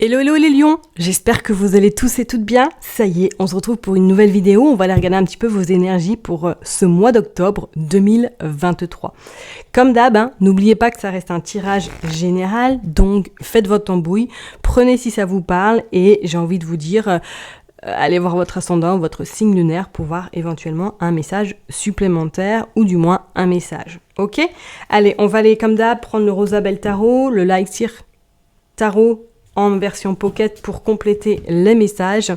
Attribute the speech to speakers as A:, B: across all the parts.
A: Hello hello les lions, j'espère que vous allez tous et toutes bien. Ça y est, on se retrouve pour une nouvelle vidéo. On va aller regarder un petit peu vos énergies pour ce mois d'octobre 2023. Comme d'hab, n'oubliez pas que ça reste un tirage général, donc faites votre tambouille, prenez si ça vous parle et j'ai envie de vous dire, allez voir votre ascendant, votre signe lunaire pour voir éventuellement un message supplémentaire ou du moins un message. Ok ? Allez, on va aller comme d'hab prendre le Rosabelle Tarot, le Lightseer Tarot en version pocket pour compléter les messages.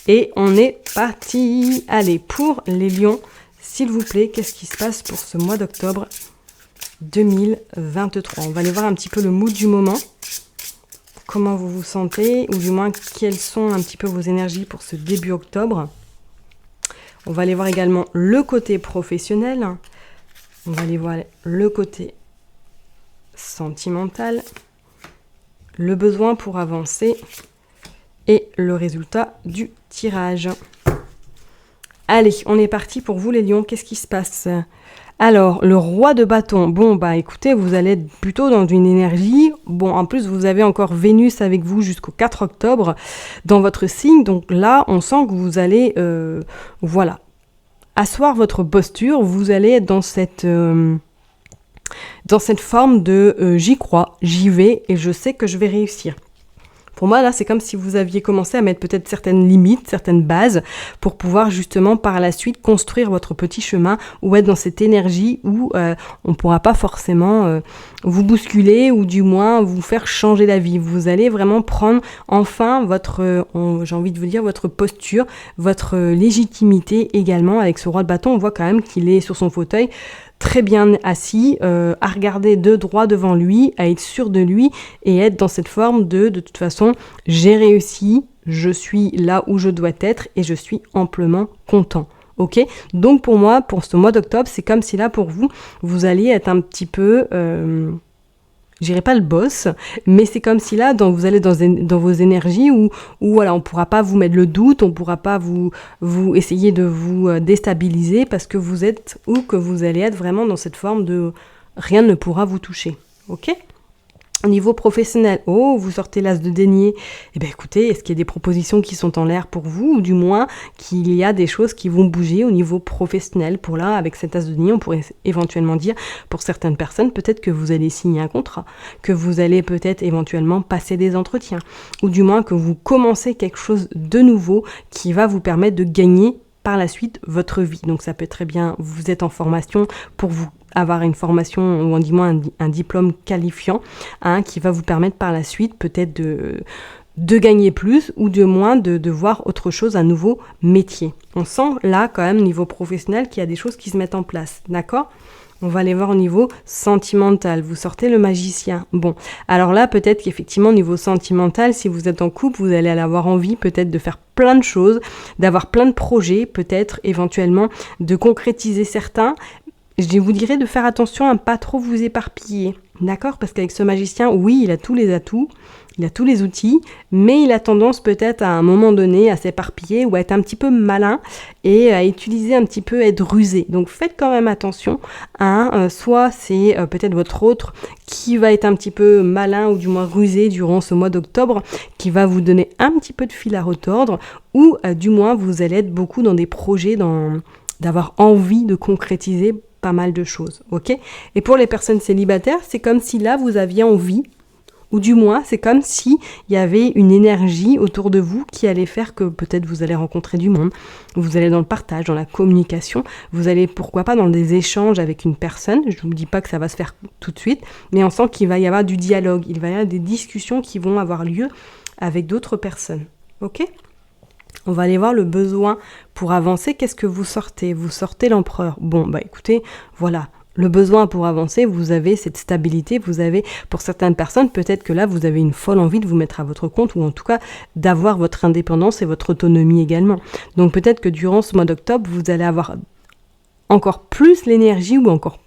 A: Et on est parti. Allez, pour les lions, s'il vous plaît, qu'est-ce qui se passe pour ce mois d'octobre 2023 ? On va aller voir un petit peu le mood du moment. Comment vous vous sentez, ou du moins, quelles sont un petit peu vos énergies pour ce début octobre. On va aller voir également le côté professionnel. On va aller voir le côté sentimental. Le besoin pour avancer et le résultat du tirage. Allez, on est parti pour vous les lions, qu'est-ce qui se passe ? Alors, le roi de bâton, bon bah écoutez, vous allez être plutôt dans une énergie, bon en plus vous avez encore Vénus avec vous jusqu'au 4 octobre dans votre signe, donc là on sent que vous allez, asseoir votre posture, vous allez être dans cette forme de j'y crois, j'y vais et je sais que je vais réussir. Pour moi, là, c'est comme si vous aviez commencé à mettre peut-être certaines limites, certaines bases pour pouvoir justement par la suite construire votre petit chemin ou être dans cette énergie où on ne pourra pas forcément vous bousculer ou du moins vous faire changer la vie. Vous allez vraiment prendre enfin j'ai envie de vous dire, votre posture, votre légitimité également. Avec ce roi de bâton, on voit quand même qu'il est sur son fauteuil très bien assis, à regarder de droit devant lui, à être sûr de lui et être dans cette forme de toute façon, j'ai réussi, je suis là où je dois être et je suis amplement content. Ok ? Donc pour moi, pour ce mois d'octobre, c'est comme si là pour vous, vous alliez être un petit peu... je dirais pas le boss, mais c'est comme si là, vous allez dans vos énergies où voilà, on pourra pas vous mettre le doute, on pourra pas vous essayer de vous déstabiliser parce que vous êtes ou que vous allez être vraiment dans cette forme de rien ne pourra vous toucher. Ok ? Au niveau professionnel, vous sortez l'as de denier. Eh bien écoutez, est-ce qu'il y a des propositions qui sont en l'air pour vous ou du moins qu'il y a des choses qui vont bouger au niveau professionnel? Pour là, avec cet as de denier, on pourrait éventuellement dire pour certaines personnes, peut-être que vous allez signer un contrat, que vous allez peut-être éventuellement passer des entretiens ou du moins que vous commencez quelque chose de nouveau qui va vous permettre de gagner par la suite votre vie. Donc ça peut très bien, vous êtes en formation pour vous avoir une formation ou du moins un diplôme qualifiant qui va vous permettre par la suite peut-être de gagner plus ou du moins de voir autre chose, un nouveau métier. On sent là quand même niveau professionnel qu'il y a des choses qui se mettent en place, d'accord ? On va aller voir au niveau sentimental. Vous sortez le magicien. Bon, alors là, peut-être qu'effectivement, au niveau sentimental, si vous êtes en couple, vous allez avoir envie peut-être de faire plein de choses, d'avoir plein de projets, peut-être éventuellement de concrétiser certains. Je vous dirais de faire attention à ne pas trop vous éparpiller, d'accord ? Parce qu'avec ce magicien, oui, il a tous les atouts, il a tous les outils, mais il a tendance peut-être à un moment donné à s'éparpiller ou à être un petit peu malin et à utiliser un petit peu, être rusé. Donc faites quand même attention, soit c'est peut-être votre autre qui va être un petit peu malin ou du moins rusé durant ce mois d'octobre, qui va vous donner un petit peu de fil à retordre, ou du moins vous allez être beaucoup dans des projets, d'avoir envie de concrétiser pas mal de choses, ok ? Et pour les personnes célibataires, c'est comme si là, vous aviez envie, ou du moins, c'est comme s'il y avait une énergie autour de vous qui allait faire que peut-être vous allez rencontrer du monde, vous allez dans le partage, dans la communication, vous allez pourquoi pas dans des échanges avec une personne, je ne vous dis pas que ça va se faire tout de suite, mais on sent qu'il va y avoir du dialogue, il va y avoir des discussions qui vont avoir lieu avec d'autres personnes, ok ? On va aller voir le besoin pour avancer. Qu'est-ce que vous sortez ? Vous sortez l'empereur. Bon, bah écoutez, voilà. Le besoin pour avancer, vous avez cette stabilité, vous avez, pour certaines personnes, peut-être que là, vous avez une folle envie de vous mettre à votre compte ou en tout cas d'avoir votre indépendance et votre autonomie également. Donc peut-être que durant ce mois d'octobre, vous allez avoir encore plus l'énergie ou encore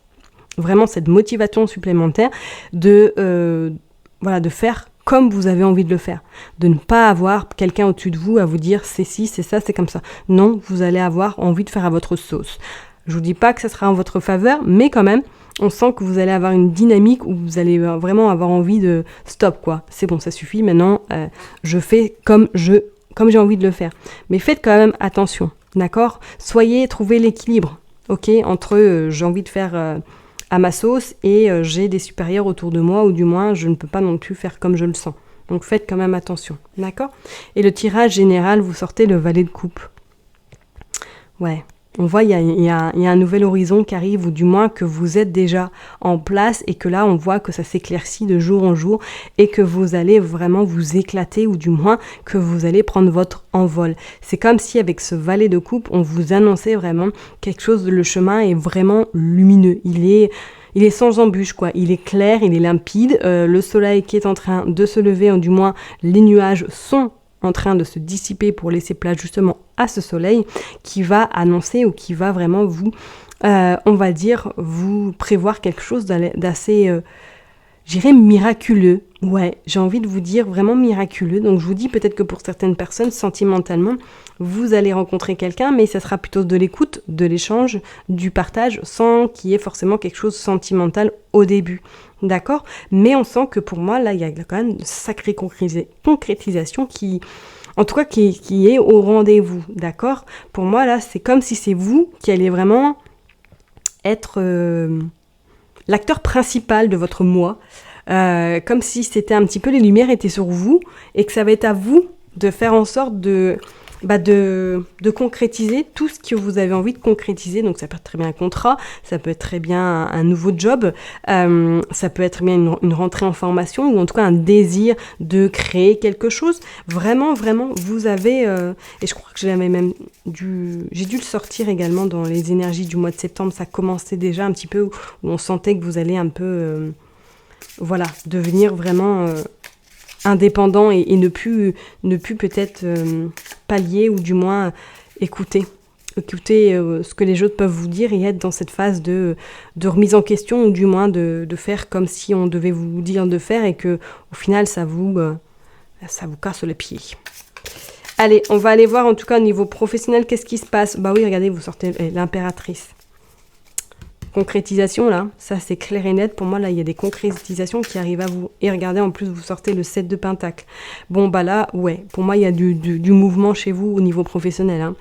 A: vraiment cette motivation supplémentaire de faire comme vous avez envie de le faire, de ne pas avoir quelqu'un au-dessus de vous à vous dire c'est ci, c'est ça, c'est comme ça. Non, vous allez avoir envie de faire à votre sauce. Je vous dis pas que ça sera en votre faveur, mais quand même, on sent que vous allez avoir une dynamique où vous allez vraiment avoir envie de stop quoi. C'est bon, ça suffit, maintenant je fais comme j'ai envie de le faire. Mais faites quand même attention, d'accord ? Trouvez l'équilibre, ok, entre j'ai envie de faire à ma sauce et j'ai des supérieurs autour de moi, ou du moins je ne peux pas non plus faire comme je le sens. Donc faites quand même attention, d'accord ? Et le tirage général, vous sortez le valet de coupe. Ouais, on voit il y a un nouvel horizon qui arrive, ou du moins que vous êtes déjà en place et que là on voit que ça s'éclaircit de jour en jour et que vous allez vraiment vous éclater, ou du moins que vous allez prendre votre envol. C'est comme si avec ce valet de coupe, on vous annonçait vraiment quelque chose, le chemin est vraiment lumineux, il est sans embûche quoi, il est clair, il est limpide, le soleil qui est en train de se lever, ou du moins les nuages sont en train de se dissiper pour laisser place justement à ce soleil qui va annoncer, ou qui va vraiment vous, on va dire, vous prévoir quelque chose d'assez, j'irais miraculeux. Ouais, j'ai envie de vous dire vraiment miraculeux. Donc je vous dis peut-être que pour certaines personnes, sentimentalement, vous allez rencontrer quelqu'un, mais ça sera plutôt de l'écoute, de l'échange, du partage, sans qu'il y ait forcément quelque chose de sentimental au début. D'accord ? Mais on sent que pour moi, là, il y a quand même une sacrée concrétisation qui, en tout cas, qui est au rendez-vous. D'accord ? Pour moi, là, c'est comme si c'est vous qui allez vraiment être l'acteur principal de votre moi. Comme si c'était un petit peu, les lumières étaient sur vous et que ça va être à vous de faire en sorte de concrétiser tout ce que vous avez envie de concrétiser. Donc ça peut être très bien un contrat, ça peut être très bien un nouveau job, ça peut être bien une rentrée en formation, ou en tout cas un désir de créer quelque chose. Vraiment, vraiment, vous avez, et je crois que j'ai dû le sortir également dans les énergies du mois de septembre, ça commençait déjà un petit peu, où on sentait que vous allez un peu... devenir vraiment indépendant et ne plus peut-être pallier, ou du moins écouter ce que les autres peuvent vous dire, et être dans cette phase de remise en question, ou du moins de faire comme si on devait vous dire de faire, et que au final ça vous casse le pied. Allez, on va aller voir en tout cas au niveau professionnel qu'est-ce qui se passe. Bah oui, regardez, vous sortez l'impératrice. Concrétisation là, ça c'est clair et net. Pour moi là, il y a des concrétisations qui arrivent à vous. Et regardez, en plus vous sortez le 7 de Pentacle. Bon bah là, ouais, pour moi il y a du mouvement chez vous au niveau professionnel.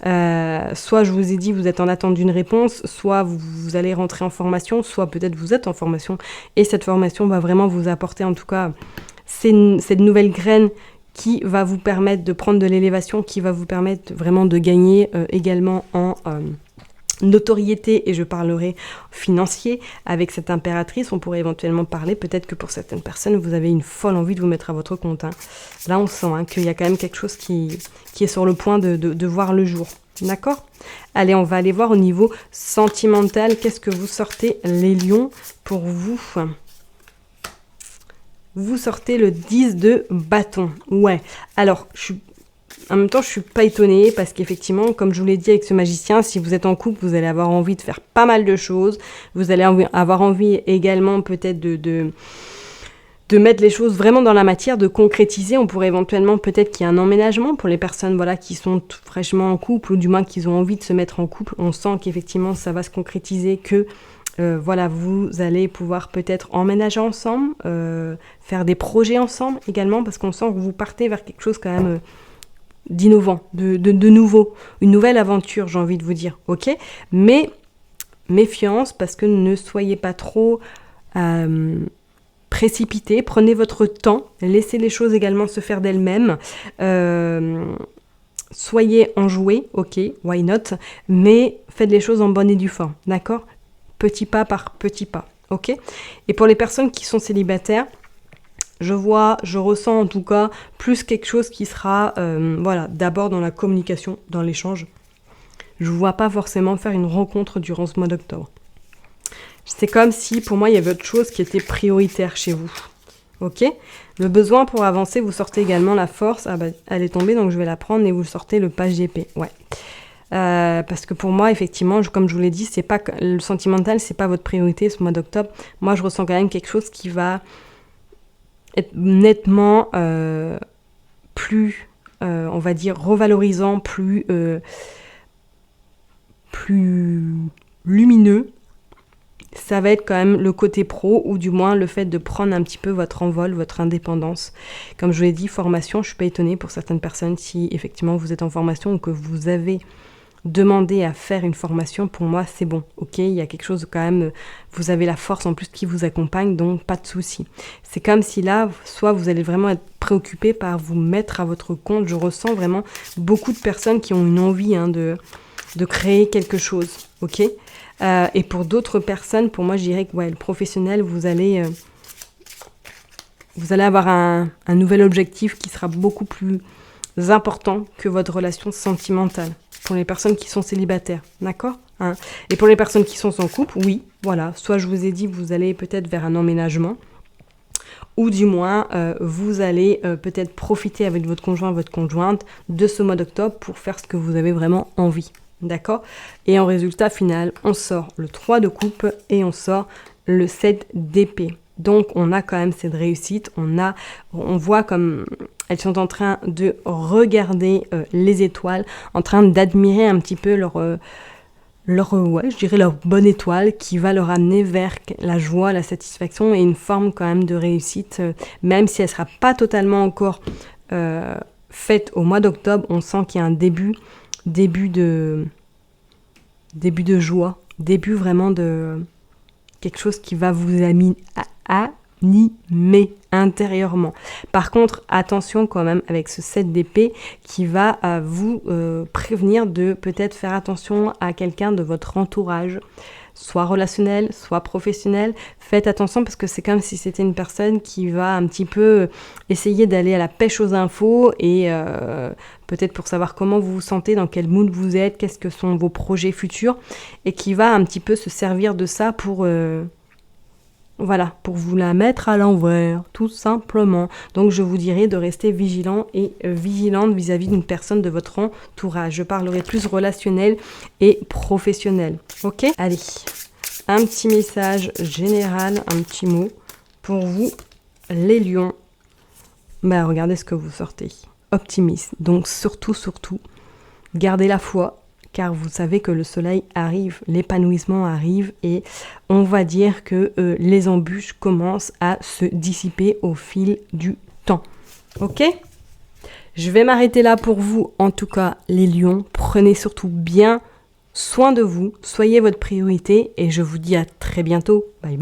A: Soit je vous ai dit, vous êtes en attente d'une réponse, soit vous allez rentrer en formation, soit peut-être vous êtes en formation. Et cette formation va vraiment vous apporter en tout cas cette nouvelle graine qui va vous permettre de prendre de l'élévation, qui va vous permettre vraiment de gagner également en... notoriété, et je parlerai financier avec cette impératrice. On pourrait éventuellement parler, peut-être que pour certaines personnes vous avez une folle envie de vous mettre à votre compte. Là on sent qu'il y a quand même quelque chose qui est sur le point de voir le jour. D'accord ? Allez, on va aller voir au niveau sentimental. Qu'est-ce que vous sortez, les lions, pour vous ? Vous sortez le 10 de bâton. Ouais, alors en même temps, je suis pas étonnée, parce qu'effectivement, comme je vous l'ai dit avec ce magicien, si vous êtes en couple, vous allez avoir envie de faire pas mal de choses. Vous allez avoir envie également peut-être de mettre les choses vraiment dans la matière, de concrétiser. On pourrait éventuellement peut-être qu'il y a un emménagement pour les personnes qui sont fraîchement en couple, ou du moins qui ont envie de se mettre en couple. On sent qu'effectivement ça va se concrétiser, que vous allez pouvoir peut-être emménager ensemble, faire des projets ensemble également, parce qu'on sent que vous partez vers quelque chose quand même... d'innovant, de nouveau, une nouvelle aventure, j'ai envie de vous dire, ok ? Mais méfiance, parce que ne soyez pas trop précipités, prenez votre temps, laissez les choses également se faire d'elles-mêmes, soyez enjoués, ok, why not, mais faites les choses en bonne et due forme, d'accord ? Petit pas par petit pas, ok ? Et pour les personnes qui sont célibataires, je ressens en tout cas plus quelque chose qui sera, d'abord dans la communication, dans l'échange. Je ne vois pas forcément faire une rencontre durant ce mois d'octobre. C'est comme si, pour moi, il y avait autre chose qui était prioritaire chez vous. Ok ? Le besoin pour avancer, vous sortez également la force. Ah bah, elle est tombée, donc je vais la prendre, et vous sortez le page d'épée. Ouais. Parce que pour moi, effectivement, comme je vous l'ai dit, c'est pas le sentimental, c'est pas votre priorité ce mois d'octobre. Moi, je ressens quand même quelque chose qui va... être nettement plus, on va dire, revalorisant, plus lumineux, ça va être quand même le côté pro, ou du moins le fait de prendre un petit peu votre envol, votre indépendance. Comme je vous l'ai dit, formation, je suis pas étonnée pour certaines personnes si effectivement vous êtes en formation ou que vous avez demandé à faire une formation. Pour moi, c'est bon, ok, il y a quelque chose quand même, vous avez la force en plus qui vous accompagne, donc pas de souci. C'est comme si là, soit vous allez vraiment être préoccupé par vous mettre à votre compte. Je ressens vraiment beaucoup de personnes qui ont une envie de créer quelque chose, ok. Et pour d'autres personnes, pour moi, je dirais que le professionnel, vous allez avoir un nouvel objectif qui sera beaucoup plus important que votre relation sentimentale. Pour les personnes qui sont célibataires, d'accord, hein. Et pour les personnes qui sont en couple, oui, voilà, soit je vous ai dit, vous allez peut-être vers un emménagement, ou du moins, vous allez peut-être profiter avec votre conjoint, votre conjointe de ce mois d'octobre pour faire ce que vous avez vraiment envie, d'accord. Et en résultat final, on sort le 3 de coupe et on sort le 7 d'épée. Donc on a quand même cette réussite, on voit comme elles sont en train de regarder les étoiles, en train d'admirer un petit peu leur bonne étoile qui va leur amener vers la joie, la satisfaction et une forme quand même de réussite, même si elle ne sera pas totalement encore faite au mois d'octobre. On sent qu'il y a un début de joie, début vraiment de quelque chose qui va vous animer intérieurement. Par contre, attention quand même avec ce 7 d'épée qui va vous prévenir de peut-être faire attention à quelqu'un de votre entourage, soit relationnel, soit professionnel. Faites attention parce que c'est comme si c'était une personne qui va un petit peu essayer d'aller à la pêche aux infos et peut-être pour savoir comment vous vous sentez, dans quel mood vous êtes, qu'est-ce que sont vos projets futurs, et qui va un petit peu se servir de ça pour vous la mettre à l'envers, tout simplement. Donc je vous dirais de rester vigilant et vigilante vis-à-vis d'une personne de votre entourage. Je parlerai plus relationnel et professionnel. Ok ? Allez, un petit message général, un petit mot pour vous, les lions. Regardez ce que vous sortez. Optimiste. Donc surtout, gardez la foi. Car vous savez que le soleil arrive, l'épanouissement arrive et on va dire que les embûches commencent à se dissiper au fil du temps. Ok ? Je vais m'arrêter là pour vous. En tout cas, les lions, prenez surtout bien soin de vous, soyez votre priorité et je vous dis à très bientôt. Bye bye.